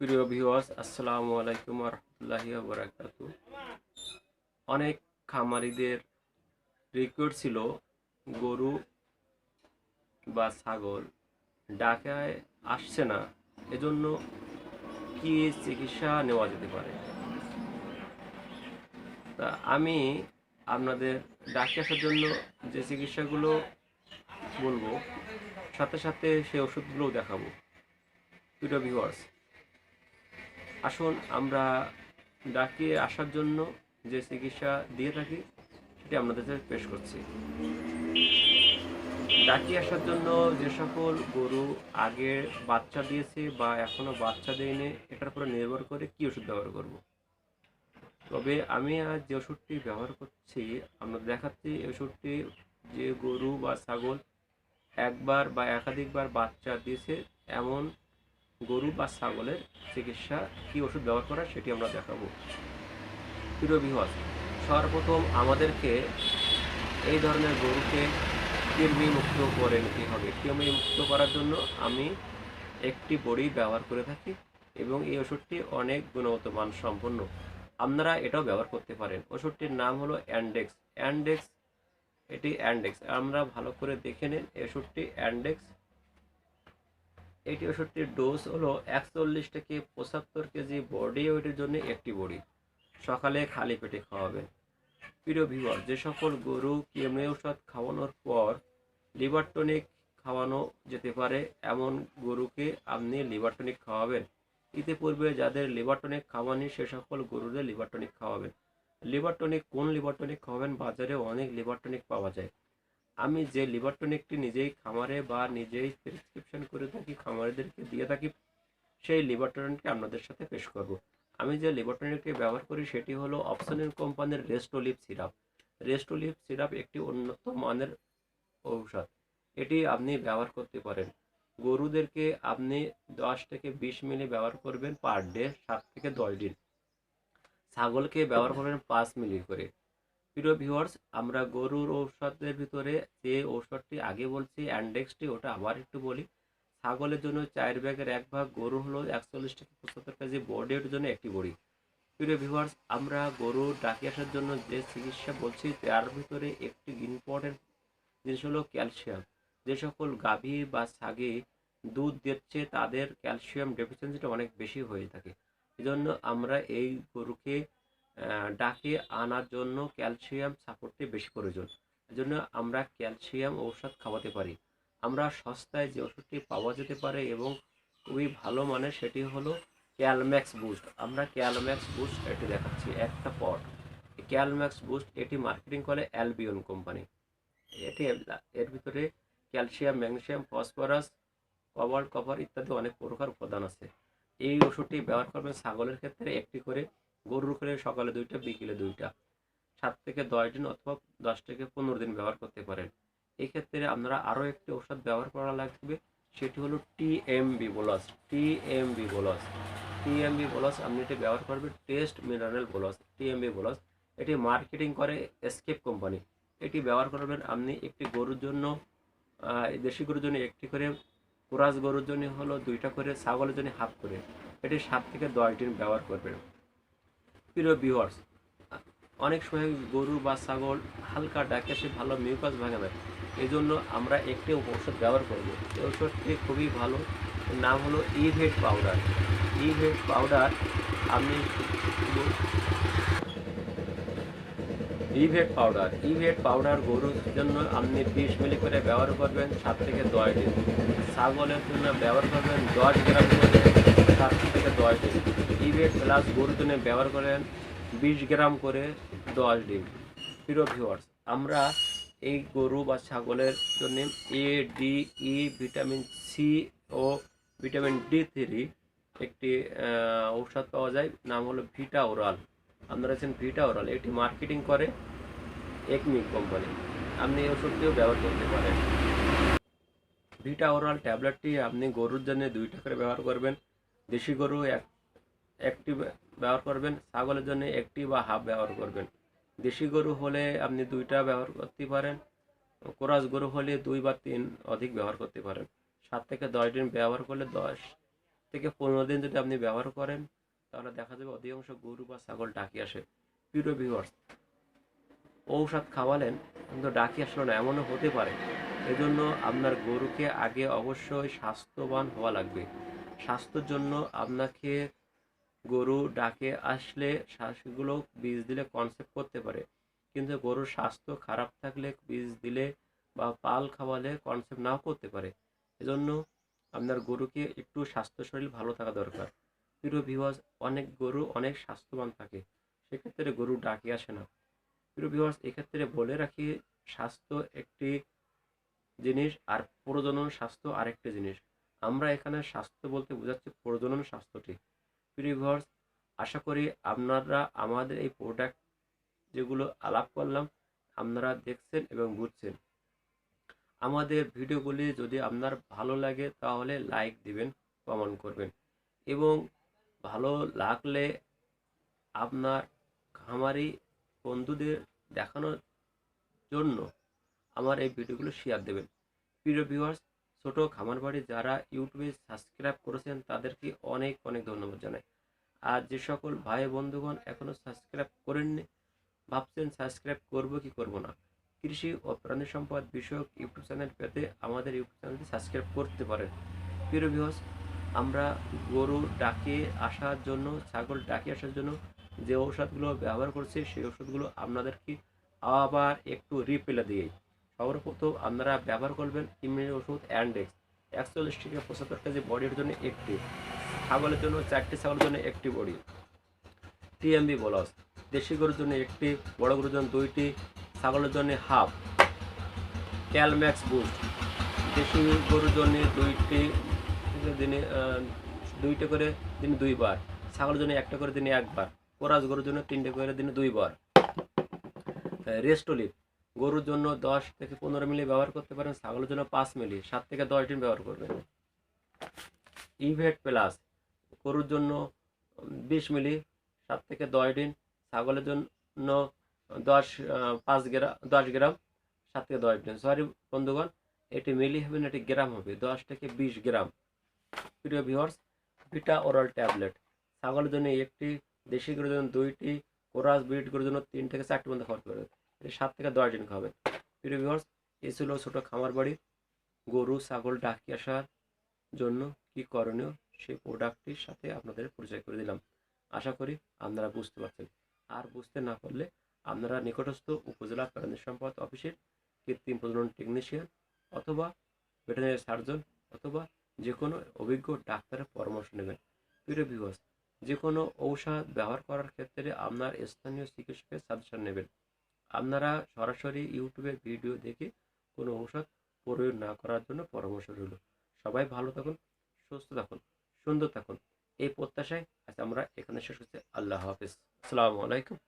প্রিয় ভিউয়ার্স, আসসালামু আলাইকুম ওয়া রাহমাতুল্লাহি ওয়া বারাকাতুহু। অনেক খামারিদের রিকোয়েস্ট ছিল গরু বা ছাগল ডাকায় আসছে না, এজন্য কি চিকিৎসা নেওয়া যেতে পারে। তা আমি আপনাদের ডাকে আসার জন্য যে চিকিৎসাগুলো বলবো, সাথে সাথে সেই ওষুধগুলোও দেখাবো। প্রিয় ভিউয়ার্স, আসুন আমরা ডাকে আসার জন্য যে চিকিৎসা দিয়ে থাকি সেটি আপনাদের সাথে পেশ করছি। ডাকি আসার জন্য যে সকল গরু আগে বাচ্চা দিয়েছে বা এখনো বাচ্চা দেয়নি, এটার উপরে নির্ভর করে কি ওষুধ ব্যবহার করব। তবে আমি আজ যে ওষুধটি ব্যবহার করছি আপনাদের দেখাচ্ছি, এই ওষুধটি যে গরু বা ছাগল একবার বা একাধিকবার বাচ্চা দিয়েছে এমন গরু বা ছাগলের চিকিৎসা কি ওষুধ ব্যবহার করা সেটি আমরা দেখাবো। প্রিয় ভিউয়ার্স, সর্বপ্রথম আমাদেরকে এই ধরনের গরুকে কৃমি মুক্ত করে নিতে হবে। কৃমি মুক্ত করার জন্য আমি একটি বড়ি ব্যবহার করে থাকি এবং এই ওষুধটি অনেক গুণগত মান সম্পন্ন। আপনারা এটাও ব্যবহার করতে পারেন। ওষুধটির নাম হলো অ্যান্ডেক্স। অ্যান্ডেক্স, এটি অ্যান্ডেক্স। আমরা ভালো করে দেখে নিন, এই ওষুধটি অ্যান্ডেক্স। এটি ওষুধটির ডোজ হলো 41 থেকে 75 কেজি বডি ওয়েটের জন্য একটি বড়ি। সকালে খালি পেটে খাওয়াবেন। প্রিয় ভিউয়ার, যে সকল গরু কৃমি ঔষধ খাওয়ানোর পর লিভার টনিক খাওয়ানো যেতে পারে এমন গরুকে আপনি লিভার টনিক খাওয়াবেন। ইতিপূর্বে যাদের লিভার টনিক খাওয়ানি সে সকল গরুদের লিভার টনিক খাওয়াবেন। লিভার টনিক কোন লিভার টনিক খাওয়াবেন? বাজারে অনেক লিভার টনিক পাওয়া যায়। আমি যে লিভার টনিকটি নিজেই খামারে বা নিজেই প্রেসক্রিপশন করে থাকি, খামারিদেরকে দিয়ে থাকি, সেই লিভার টনিকটি আপনাদের সাথে পেশ করব। আমি যে লিভার টনিকটি ব্যবহার করি সেটি হলো অপসনিন কোম্পানির রেস্টোলিভ সিরাপ। রেস্টোলিভ সিরাপ একটি উন্নত মানের ঔষধ। এটি আপনি ব্যবহার করতে পারেন। গরুদেরকে আপনি 10 থেকে 20 মিলি ব্যবহার করবেন পার ডে, 7 থেকে 10 দিন। ছাগলকে ব্যবহার করবেন 5 মিলি করে। প্রিয় ভিউয়ার্স, আমরা গরুর ঔষধের ভিতরে যে ঔষধটি আগে বলছি অ্যান্ডেক্সটি, ওটা আবার একটু বলি। ছাগলের জন্য 4 ভাগের 1 ভাগ, গরু হলো 41 থেকে 75 কেজি বডি ওয়েটের জন্য একটি বড়ি। প্রিয় ভিউয়ার্স, আমরা গরু ডাকি আসার জন্য যে চিকিৎসা বলছি তার ভিতরে একটি ইম্পর্টেন্ট জিনিস হলো ক্যালসিয়াম। যে সকল গাভী বা ছাগি দুধ দিচ্ছে তাদের ক্যালসিয়াম ডেফিসিয়েন্সিটা অনেক বেশি হয়ে থাকে। এজন্য আমরা এই গরুকে ডাকে আনার জন্য ক্যালসিয়াম সাপোর্টটি বেশি প্রয়োজন। এজন্য আমরা ক্যালসিয়াম ঔষধ খাওয়াতে পারি। আমরা সস্তায় যে ওষুধটি পাওয়া যেতে পারে এবং খুবই ভালো মানের, সেটি হলো ক্যালম্যাক্স বুস্ট। আমরা ক্যালম্যাক্স বুস্ট এটি দেখাচ্ছি একটা পট। ক্যালম্যাক্স বুস্ট এটি মার্কেটিং করে অ্যালবিয়ন কোম্পানি। এটি এর ভিতরে ক্যালসিয়াম, ম্যাগনেসিয়াম, ফসফরাস, কবাল্ট, কপার ইত্যাদি অনেক প্রকার উপাদান আছে। এই ওষুধটি ব্যবহার করবেন ছাগলের ক্ষেত্রে একটি করে, গরুর ক্ষেত্রে সকালে 2টা বিকেলে 2টা, 7 থেকে 10 দিন অথবা 10 থেকে 15 দিন ব্যবহার করতে পারেন। এই ক্ষেত্রে আপনারা আরও একটি ওষুধ ব্যবহার করা লাগবে, সেটি হলো TMB bolus. TMB bolus, TMB bolus আপনি এটি ব্যবহার করবেন। Test mineral bolus, TMB bolus, এটি মার্কেটিং করে এসকেপ কোম্পানি। এটি ব্যবহার করবেন আপনি একটি গরুর জন্য, দেশি গরুর জন্য একটি করে, ক্রস গরুর জন্য হলো 2টা করে, ছাগলের জন্য হাফ করে। এটি 7 থেকে 10 দিন ব্যবহার করবেন। প্রিয় ভিউয়ার্স, অনেক সময় গরু বা ছাগল হালকা ডাকে সে ভালো মিউকাস ভাঙে না, এই জন্য আমরা একটি ঔষধ ব্যবহার করব। এই ওষুধটি খুবই ভালো, এর নাম হলো ইভেট পাউডার। ইভেট পাউডার আপনি ইভেট পাউডার গরুর জন্য আপনি 20 মিলি করে ব্যবহার করবেন 7 থেকে 10 দিন। ছাগলের জন্য ব্যবহার করবেন 10 গ্রাম করে 7 থেকে 10 দিন। ইভেট প্লাস গরুর জন্য ব্যবহার করেন 20 গ্রাম করে 10 দিন। প্রিয় ভিউয়ার্স, আমরা এই গরু বা ছাগলের জন্য এ, ডি, ই, ভিটামিন সি ও ভিটামিন ডি3 একটি ঔষধ পাওয়া যায়, নাম হলো ভিটা ওরাল। আপনারা আছেন ভিটা ওরাল, এটি মার্কেটিং করে একমি কোম্পানি। আপনি এই ওষুধটিও ব্যবহার করতে পারেন। ভিটা ওরাল ট্যাবলেটটি আপনি গরুর জন্য 2টা করে ব্যবহার করবেন। দেশি গরু একটি ব্যবহার করবেন, ছাগলের জন্য একটি বা হাফ ব্যবহার করবেন। দেশি গরু হলে আপনি 2টা ব্যবহার করতে পারেন, ক্রস গরু হলে 2 বা 3 অধিক ব্যবহার করতে পারেন। 7 থেকে 10 দিন ব্যবহার করলে থেকে 15 দিন যদি আপনি ব্যবহার করেন তাহলে দেখা যাবে অধিকাংশ গরু বা ছাগল ডাকি আসে। প্রিয় ভিউয়ার্স, ঔষধ খাওয়ালেন কিন্তু ডাকি আসলো না, এমনও হতে পারে। এজন্য আপনার গরুকে আগে অবশ্যই স্বাস্থ্যবান হওয়া লাগবে। স্বাস্থ্যের জন্য আপনাকে গরু ডাকে আসলে সেগুলো বীজ দিলে কনসেপ্ট করতে পারে, কিন্তু গরুর স্বাস্থ্য খারাপ থাকলে বীজ দিলে বা পাল খাওয়ালে কনসেপ্ট নাও করতে পারে। এজন্য আপনার গরুকে একটু স্বাস্থ্য শরীর ভালো থাকা দরকার। প্রিয় ভিউয়ার্স, অনেক গরু অনেক স্বাস্থ্যবান থাকে, সেক্ষেত্রে গরু ডাকে আসে না। প্রিয় ভিউয়ার্স, এক্ষেত্রে বলে রাখি, স্বাস্থ্য একটি জিনিস আর প্রজনন স্বাস্থ্য আরেকটি জিনিস। আমরা এখানে স্বাস্থ্য বলতে বোঝাচ্ছি প্রজনন স্বাস্থ্যটি। প্রিয় ভিউয়ার্স, আশা করি আপনারা আমাদের এই প্রোডাক্ট যেগুলো আলাপ করলাম আপনারা দেখছেন এবং বুঝছেন। আমাদের ভিডিওগুলি যদি আপনার ভালো লাগে তাহলে লাইক দিবেন, কমেন্ট করবেন, এবং ভালো লাগলে আপনার খামারি বন্ধুদের দেখানোর জন্য আমার এই ভিডিওগুলো শেয়ার দেবেন। প্রিয় ভিউয়ার্স, ছোট খামার বাড়ি যারা ইউটিউবে সাবস্ক্রাইব করেছেন তাদেরকে অনেক অনেক ধন্যবাদ জানাই। আর যে সকল ভাই বন্ধুগণ এখনো সাবস্ক্রাইব করেননি, ভাবছেন সাবস্ক্রাইব করব কি করব না, কৃষি ও প্রাণী সম্পদ বিষয়ক ইউটিউব চ্যানেল পেতে আমাদের ইউটিউব চ্যানেলটি সাবস্ক্রাইব করতে পারেন। প্রিয় ভিউয়ার্স, আমরা গরু ডাকে আসার জন্য, ছাগল ডাকে আসার জন্য যে ঔষধগুলো ব্যবহার করছি সেই ওষুধগুলো আপনাদেরকে আবার একটু রিপ্লে দিয়ে, সর্বপ্রথম আপনারা ব্যবহার করবেন ইমিউনি ওষুধ অ্যান্ডেক্স 41 থেকে 75 কেজি বডির জন্য একটি, ছাগলের জন্য 4টি, ছাগলের জন্য একটি বডি। টিএমবি বলস দেশি গরুর জন্য একটি, বড় গরুর জন্য 2টি, ছাগলের জন্য হাফ। ক্যালম্যাক্স বুস্ট দেশি গরুর জন্য 2টি, দিনে 2টা করে দিনে 2 বার, ছাগলের জন্য 1টা করে দিনে 1 বার, কোরাস গরুর জন্য 3টে করে দিনে 2 বার। রেস্টোলিভ গরুর জন্য 10 থেকে 15 মিলি ব্যবহার করতে পারেন, ছাগলের জন্য 5 মিলি 7 থেকে 10 দিন ব্যবহার করবেন। ইভেট প্লাস গরুর জন্য 20 মিলি 7 থেকে 10 দিন, ছাগলের জন্য 10 গ্রাম 7 থেকে 10 দিন। সরি বন্ধুগণ, এটি মিলি হবে না, এটি গ্রাম হবে, 10 থেকে 20 গ্রাম। প্রিয় ভিউয়ার্স, ভিটা ওরাল ট্যাবলেট ছাগলের জন্য একটি, দেশি গরুর জন্য 2টি, কোরাস ব্রিড গরুর জন্য 3 থেকে 4টি মধ্যে খাওয়াতে পারবে, এটি 7 থেকে 10 দিন খাবেন। প্রিয় ভিউয়ার্স, এই ছিল ছোট খামার বাড়ি গরু ছাগল ডাকি আসার জন্য কি করণীয় সেই প্রোডাক্টটির সাথে আপনাদের পরিচয় করে দিলাম। আশা করি আপনারা বুঝতে পারছেন। আর বুঝতে না পারলে আপনারা নিকটস্থ উপজেলা প্রাণী সম্পদ অফিসের কৃত্রিম প্রজনন টেকনিশিয়ান অথবা ভেটেরিনারি সার্জন অথবা যে কোনো অভিজ্ঞ ডাক্তারের পরামর্শ নেবেন। প্রিয় ভিউয়ার্স, যে কোনো ঔষধ ব্যবহার করার ক্ষেত্রে আপনার স্থানীয় চিকিৎসকের সাজেশন নেবেন। আপনারা সরাসরি ইউটিউবে ভিডিও দেখে কোনো ঔষধ প্রয়োগ না করার জন্য পরামর্শ রইল। সবাই ভালো থাকুন, সুস্থ থাকুন, সুন্দর থাকুন, এই প্রত্যাশায় আজ আমরা এখানে শেষ করছি। আল্লাহ হাফিজ। আসসালামু আলাইকুম।